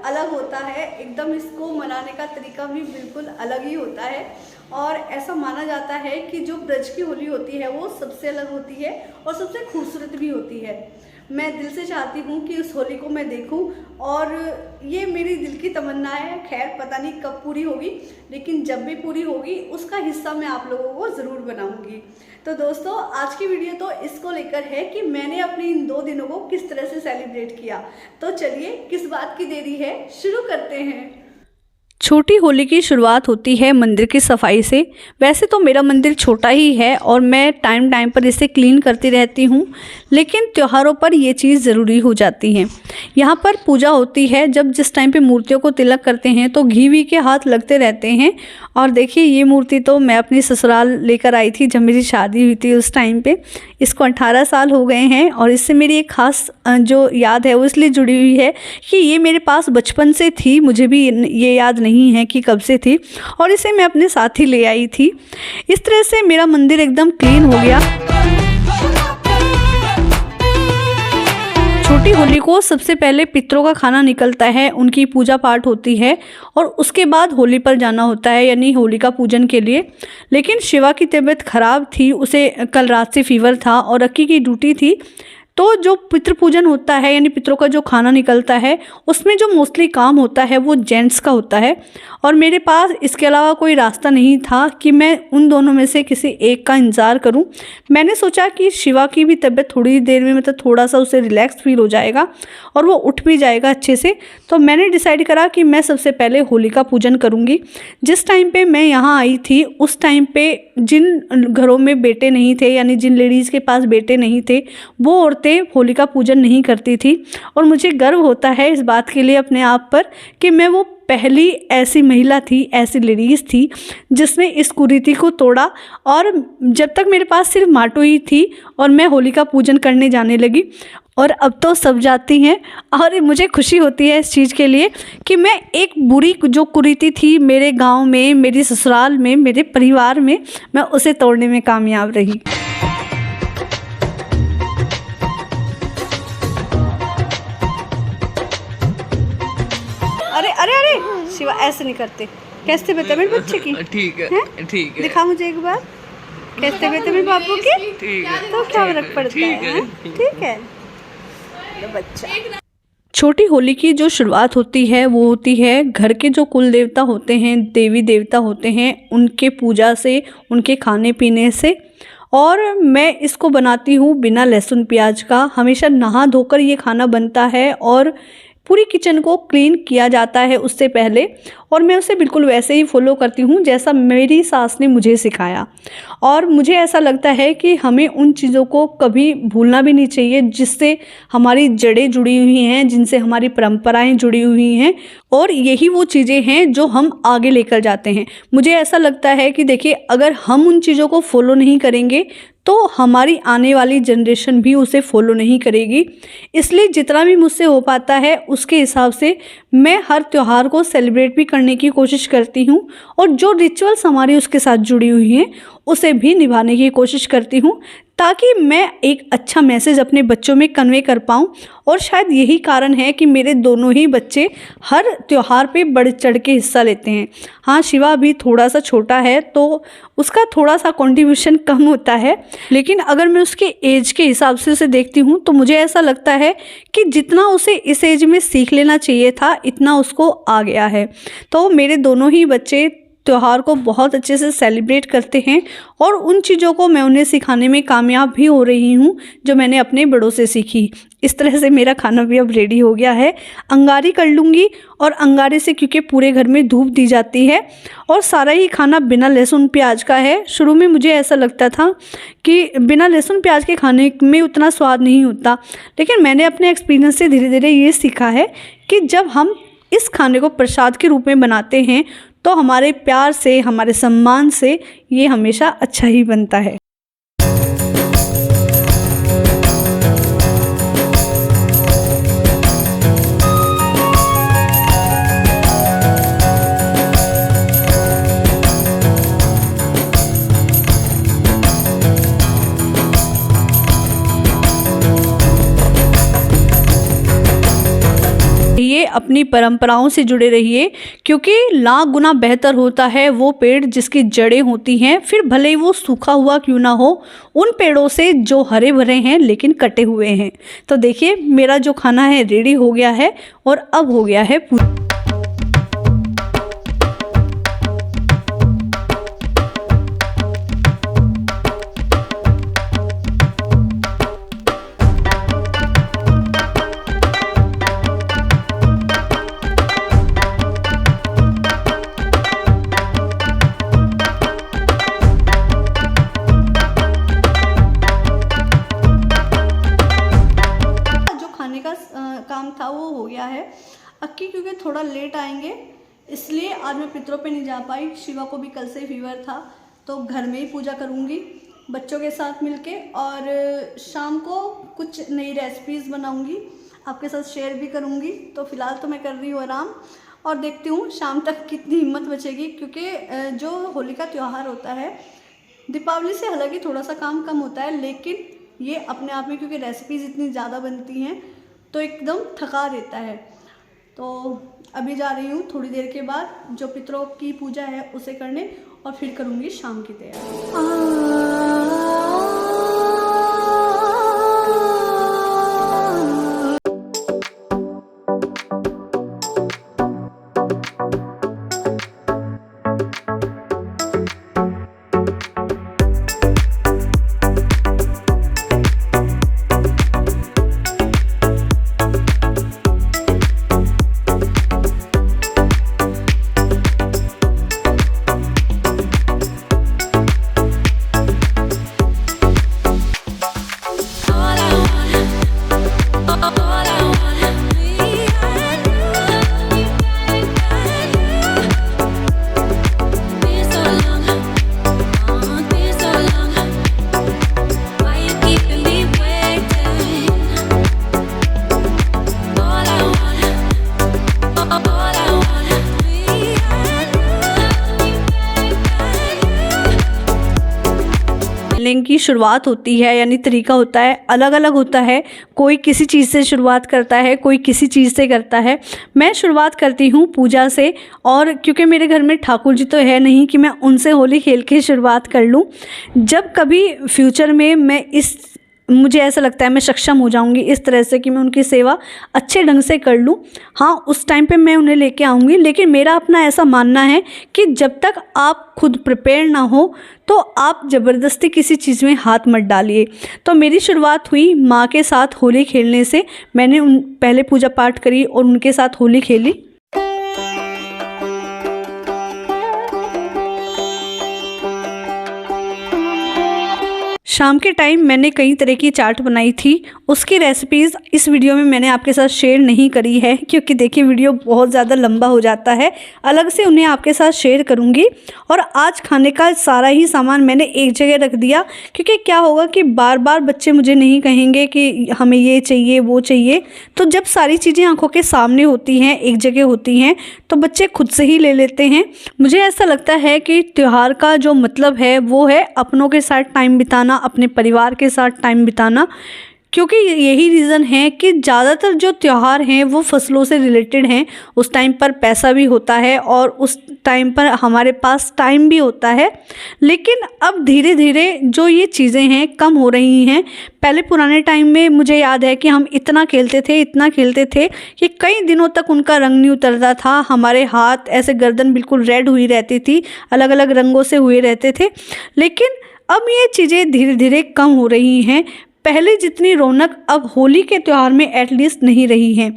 अलग होता है, एकदम इसको मनाने का तरीका भी बिल्कुल अलग ही होता है। और ऐसा माना जाता है कि जो ब्रज की होली होती है वो सबसे अलग होती है और सबसे खूबसूरत भी होती है। मैं दिल से चाहती हूँ कि उस होली को मैं देखूँ और ये मेरी दिल की तमन्ना है। खैर पता नहीं कब पूरी होगी, लेकिन जब भी पूरी होगी उसका हिस्सा मैं आप लोगों को ज़रूर बनाऊँगी। तो दोस्तों आज की वीडियो तो इसको लेकर है कि मैंने अपने इन 2 दिनों को किस तरह से सेलिब्रेट किया। तो चलिए किस बात की देरी है, शुरू करते हैं। छोटी होली की शुरुआत होती है मंदिर की सफाई से। वैसे तो मेरा मंदिर छोटा ही है और मैं टाइम टाइम पर इसे क्लीन करती रहती हूँ, लेकिन त्योहारों पर ये चीज़ ज़रूरी हो जाती है। यहाँ पर पूजा होती है, जब जिस टाइम पे मूर्तियों को तिलक करते हैं तो घी के हाथ लगते रहते हैं। और देखिए ये मूर्ति तो मैं अपनी ससुराल लेकर आई थी जब मेरी शादी हुई थी उस टाइम पे। इसको 18 साल हो गए हैं और इससे मेरी एक ख़ास जो याद है वो इसलिए जुड़ी हुई है कि ये मेरे पास बचपन से थी। मुझे भी ये याद नहीं है कि कब से थी और इसे मैं अपने साथ ही ले आई थी। इस तरह से मेरा मंदिर एकदम क्लीन हो गया। छोटी होली को सबसे पहले पितरों का खाना निकलता है, उनकी पूजा पाठ होती है और उसके बाद होली पर जाना होता है, यानी होली का पूजन के लिए। लेकिन शिवा की तबीयत ख़राब थी, उसे कल रात से फीवर था और अक्की की ड्यूटी थी। तो जो पितृ पूजन होता है यानी पितरों का जो खाना निकलता है उसमें जो मोस्टली काम होता है वो जेंट्स का होता है और मेरे पास इसके अलावा कोई रास्ता नहीं था कि मैं उन दोनों में से किसी एक का इंतज़ार करूं। मैंने सोचा कि शिवा की भी तबीयत थोड़ी देर में मतलब थोड़ा सा उसे रिलैक्स फील हो जाएगा और वो उठ भी जाएगा अच्छे से। तो मैंने डिसाइड करा कि मैं सबसे पहले होली का पूजन करूँगी। जिस टाइम पर मैं यहाँ आई थी उस टाइम पर जिन घरों में बेटे नहीं थे यानी जिन लेडीज़ के पास बेटे नहीं थे वो औरतें होली का पूजन नहीं करती थी। और मुझे गर्व होता है इस बात के लिए अपने आप पर कि मैं वो पहली ऐसी महिला थी, ऐसी लेडीज़ थी जिसने इस कुरीति को तोड़ा। और जब तक मेरे पास सिर्फ माटो ही थी और मैं होली का पूजन करने जाने लगी और अब तो सब जाती हैं। और मुझे खुशी होती है इस चीज़ के लिए कि मैं एक बुरी जो कुरीति थी मेरे गांव में, मेरी ससुराल में, मेरे परिवार में, मैं उसे तोड़ने में कामयाब रही। अरे अरे अरे शिवा ऐसे नहीं करते। कैसे बेटा मेरे बच्चे की? ठीक है ठीक है। दिखा मुझे एक बार कैसे बेटे मेरे बाबू के। ठीक है तो क्या फर्क पड़ता है? ठीक है बच्चा। छोटी होली की जो शुरुआत होती है वो होती है घर के जो कुल देवता होते हैं, देवी देवता होते हैं, उनके पूजा से, उनके खाने पीने से। और मैं इसको बनाती हूँ बिना लहसुन प्याज का। हमेशा नहा धोकर ये खाना बनता है और पूरी किचन को क्लीन किया जाता है उससे पहले। और मैं उसे बिल्कुल वैसे ही फॉलो करती हूँ जैसा मेरी सास ने मुझे सिखाया। और मुझे ऐसा लगता है कि हमें उन चीज़ों को कभी भूलना भी नहीं चाहिए जिससे हमारी जड़ें जुड़ी हुई हैं, जिनसे हमारी परंपराएं जुड़ी हुई हैं। और यही वो चीज़ें हैं जो हम आगे लेकर जाते हैं। मुझे ऐसा लगता है कि देखिए अगर हम उन चीज़ों को फॉलो नहीं करेंगे तो हमारी आने वाली जनरेशन भी उसे फॉलो नहीं करेगी। इसलिए जितना भी मुझसे हो पाता है उसके हिसाब से मैं हर त्यौहार को सेलिब्रेट भी करने की कोशिश करती हूँ और जो रिचुअल्स हमारी उसके साथ जुड़ी हुई हैं उसे भी निभाने की कोशिश करती हूँ ताकि मैं एक अच्छा मैसेज अपने बच्चों में कन्वे कर पाऊँ। और शायद यही कारण है कि मेरे दोनों ही बच्चे हर त्यौहार पे बढ़ चढ़ के हिस्सा लेते हैं। हाँ शिवा अभी थोड़ा सा छोटा है तो उसका थोड़ा सा कंट्रीब्यूशन कम होता है, लेकिन अगर मैं उसके एज के हिसाब से उसे देखती हूँ तो मुझे ऐसा लगता है कि जितना उसे इस एज में सीख लेना चाहिए था इतना उसको आ गया है। तो मेरे दोनों ही बच्चे त्यौहार को बहुत अच्छे से सेलिब्रेट करते हैं और उन चीज़ों को मैं उन्हें सिखाने में कामयाब भी हो रही हूँ जो मैंने अपने बड़ों से सीखी। इस तरह से मेरा खाना भी अब रेडी हो गया है। अंगारी कर लूँगी और अंगारे से क्योंकि पूरे घर में धूप दी जाती है और सारा ही खाना बिना लहसुन प्याज का है। शुरू में मुझे ऐसा लगता था कि बिना लहसुन प्याज के खाने में उतना स्वाद नहीं होता, लेकिन मैंने अपने एक्सपीरियंस से धीरे धीरे ये सीखा है कि जब हम इस खाने को प्रसाद के रूप में बनाते हैं तो हमारे प्यार से, हमारे सम्मान से ये हमेशा अच्छा ही बनता है। ये अपनी परंपराओं से जुड़े रहिए, क्योंकि लाख गुना बेहतर होता है वो पेड़ जिसकी जड़ें होती हैं, फिर भले ही वो सूखा हुआ क्यों ना हो, उन पेड़ों से जो हरे भरे हैं लेकिन कटे हुए हैं। तो देखिए मेरा जो खाना है रेडी हो गया है और अब हो गया है पूजा। काम था वो हो गया है। अक्की क्योंकि थोड़ा लेट आएंगे इसलिए आज मैं पितरों पे नहीं जा पाई। शिवा को भी कल से फीवर था तो घर में ही पूजा करूँगी बच्चों के साथ मिलके, और शाम को कुछ नई रेसिपीज़ बनाऊँगी, आपके साथ शेयर भी करूँगी। तो फ़िलहाल तो मैं कर रही हूँ आराम और देखती हूँ शाम तक कितनी हिम्मत बचेगी, क्योंकि जो होली का त्यौहार होता है, दीपावली से हालांकि थोड़ा सा काम कम होता है, लेकिन ये अपने आप में क्योंकि रेसिपीज़ इतनी ज़्यादा बनती हैं तो एकदम थका देता है। तो अभी जा रही हूँ थोड़ी देर के बाद जो पितरों की पूजा है उसे करने, और फिर करूँगी शाम की तैयारी। की शुरुआत होती है, यानी तरीका होता है अलग अलग होता है। कोई किसी चीज़ से शुरुआत करता है, कोई किसी चीज़ से करता है। मैं शुरुआत करती हूँ पूजा से, और क्योंकि मेरे घर में ठाकुर जी तो है नहीं कि मैं उनसे होली खेल के शुरुआत कर लूँ। जब कभी फ्यूचर में मुझे ऐसा लगता है मैं सक्षम हो जाऊंगी इस तरह से कि मैं उनकी सेवा अच्छे ढंग से कर लूं, हाँ उस टाइम पे मैं उन्हें लेके आऊँगी। लेकिन मेरा अपना ऐसा मानना है कि जब तक आप खुद प्रिपेयर ना हो तो आप ज़बरदस्ती किसी चीज़ में हाथ मत डालिए। तो मेरी शुरुआत हुई माँ के साथ होली खेलने से। मैंने पहले पूजा पाठ करी और उनके साथ होली खेली। शाम के टाइम मैंने कई तरह की चाट बनाई थी, उसकी रेसिपीज़ इस वीडियो में मैंने आपके साथ शेयर नहीं करी है, क्योंकि देखिए वीडियो बहुत ज़्यादा लंबा हो जाता है। अलग से उन्हें आपके साथ शेयर करूँगी। और आज खाने का सारा ही सामान मैंने एक जगह रख दिया, क्योंकि क्या होगा कि बार बार बच्चे मुझे नहीं कहेंगे कि हमें ये चाहिए वो चाहिए। तो जब सारी चीज़ें आंखों के सामने होती हैं, एक जगह होती हैं, तो बच्चे खुद से ही ले लेते हैं। मुझे ऐसा लगता है कि त्यौहार का जो मतलब है वो है अपनों के साथ टाइम बिताना, अपने परिवार के साथ टाइम बिताना, क्योंकि यही रीज़न है कि ज़्यादातर जो त्यौहार हैं वो फसलों से रिलेटेड हैं। उस टाइम पर पैसा भी होता है और उस टाइम पर हमारे पास टाइम भी होता है। लेकिन अब धीरे धीरे जो ये चीज़ें हैं कम हो रही हैं। पहले पुराने टाइम में मुझे याद है कि हम इतना खेलते थे कि कई दिनों तक उनका रंग नहीं उतरता था। हमारे हाथ ऐसे, गर्दन बिल्कुल रेड हुई रहती थी, अलग अलग रंगों से हुए रहते थे। लेकिन अब ये चीज़ें धीरे धीरे कम हो रही हैं। पहले जितनी रौनक अब होली के त्यौहार में एटलीस्ट नहीं रही है।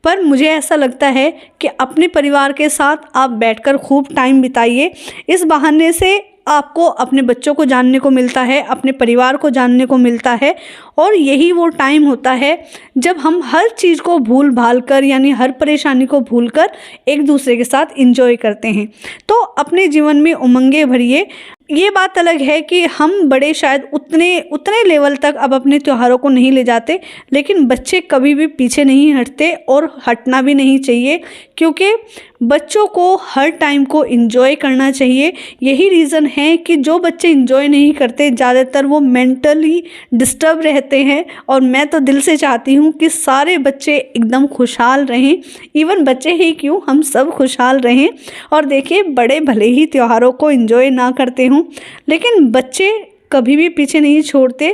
पर मुझे ऐसा लगता है कि अपने परिवार के साथ आप बैठकर खूब टाइम बिताइए। इस बहाने से आपको अपने बच्चों को जानने को मिलता है, अपने परिवार को जानने को मिलता है, और यही वो टाइम होता है जब हम हर चीज़ को भूल भाल कर, यानी हर परेशानी को भूल कर एक दूसरे के साथ एंजॉय करते हैं। तो अपने जीवन में उमंगे भरिए। ये बात अलग है कि हम बड़े शायद उतने लेवल तक अब अपने त्योहारों को नहीं ले जाते, लेकिन बच्चे कभी भी पीछे नहीं हटते और हटना भी नहीं चाहिए, क्योंकि बच्चों को हर टाइम को एंजॉय करना चाहिए। यही रीज़न है कि जो बच्चे एंजॉय नहीं करते ज़्यादातर वो मेंटली डिस्टर्ब रहते हैं। और मैं तो दिल से चाहती हूँ कि सारे बच्चे एकदम खुशहाल रहें, इवन बच्चे ही क्यों, हम सब खुशहाल रहें। और देखिए, बड़े भले ही त्योहारों को एंजॉय ना करते हों, लेकिन बच्चे कभी भी पीछे नहीं छोड़ते।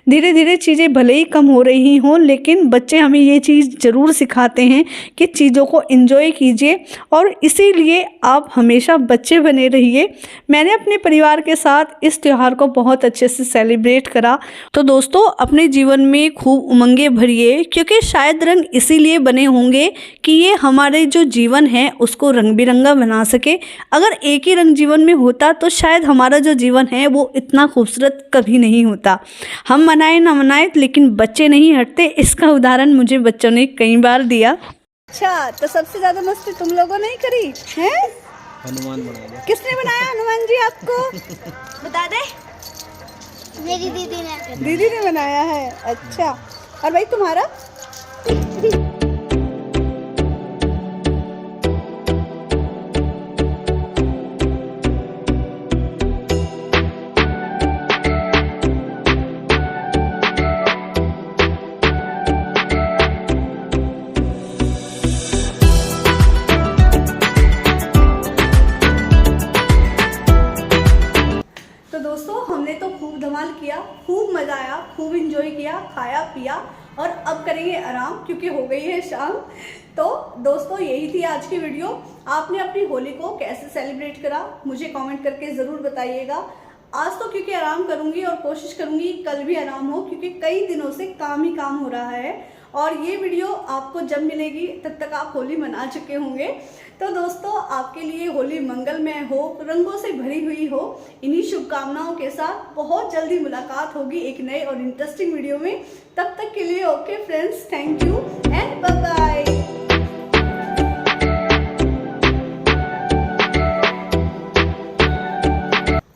धीरे धीरे चीज़ें भले ही कम हो रही हों, लेकिन बच्चे हमें ये चीज़ ज़रूर सिखाते हैं कि चीज़ों को एंजॉय कीजिए, और इसीलिए आप हमेशा बच्चे बने रहिए। मैंने अपने परिवार के साथ इस त्यौहार को बहुत अच्छे से सेलिब्रेट करा। तो दोस्तों, अपने जीवन में खूब उमंगे भरिए, क्योंकि शायद रंग इसीलिए बने होंगे कि ये हमारे जो जीवन है उसको रंग बिरंगा बना सके। अगर एक ही रंग जीवन में होता तो शायद हमारा जो जीवन है वो इतना खूबसूरत कभी नहीं होता। हम मनाए ना मनाए, लेकिन बच्चे नहीं हटते। इसका उदाहरण मुझे बच्चों ने कई बार दिया। अच्छा, तो सबसे ज्यादा मस्ती तुम लोगों ने ही करी है? हनुमान बनाया। किसने बनाया हनुमान जी आपको? बता दे। मेरी दीदी ने। दीदी ने बनाया है। अच्छा, और भाई तुम्हारा? तो दोस्तों, हमने तो खूब धमाल किया, खूब मज़ा आया, खूब एंजॉय किया, खाया पिया, और अब करेंगे आराम क्योंकि हो गई है शाम। तो दोस्तों, यही थी आज की वीडियो। आपने अपनी होली को कैसे सेलिब्रेट करा मुझे कमेंट करके ज़रूर बताइएगा। आज तो क्योंकि आराम करूंगी और कोशिश करूंगी कल भी आराम हो, क्योंकि कई दिनों से काम ही काम हो रहा है। और ये वीडियो आपको जब मिलेगी तब तक आप होली मना चुके होंगे। तो दोस्तों, आपके लिए होली मंगलमय हो, रंगों से भरी हुई हो। इन्हीं शुभकामनाओं के साथ बहुत जल्दी मुलाकात होगी एक नए और इंटरेस्टिंग वीडियो में। तब तक के लिए ओके फ्रेंड्स, थैंक यू।